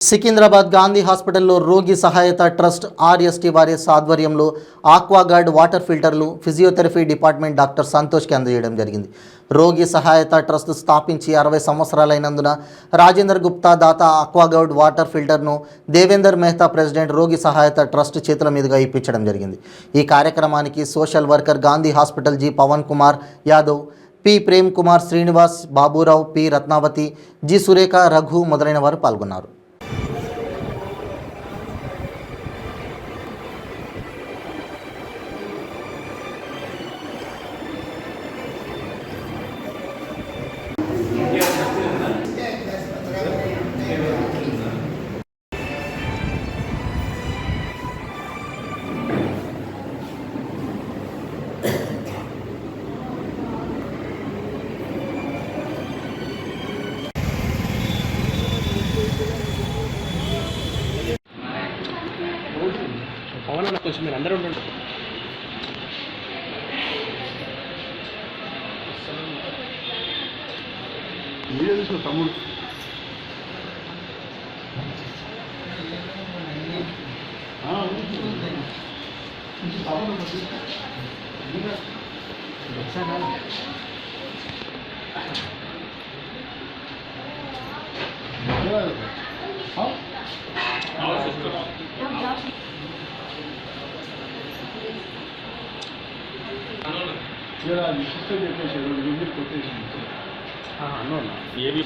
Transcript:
సికింద్రాబాద్ గాంధీ హాస్పిటల్లో రోగి సహాయత ట్రస్ట్ ఆర్ఎస్టీ వారి ఆధ్వర్యంలో ఆక్వాగార్డ్ వాటర్ ఫిల్టర్లు ఫిజియోథెరపీ డిపార్ట్మెంట్ డాక్టర్ సంతోష్కి అందజేయడం జరిగింది. రోగి సహాయత ట్రస్ట్ స్థాపించి 60 సంవత్సరాలైనందున రాజేందర్ గుప్తా దాత ఆక్వాగార్డ్ వాటర్ ఫిల్టర్ను దేవేందర్ మెహతా ప్రెసిడెంట్ రోగి సహాయత ట్రస్ట్ చేతుల మీదుగా ఇప్పించడం జరిగింది. ఈ కార్యక్రమానికి social worker Gandhi hospital G Pavan Kumar Yadav, P Prem Kumar, Srinivas, Baburao, P Ratnavati, G Surekha, Raghu మొదలైన వారు పాల్గొన్నారు. పవన్ అన్న కొంచెం మీరు అందరూ ఉండండి. తమ్ముడు అన్న ఏవి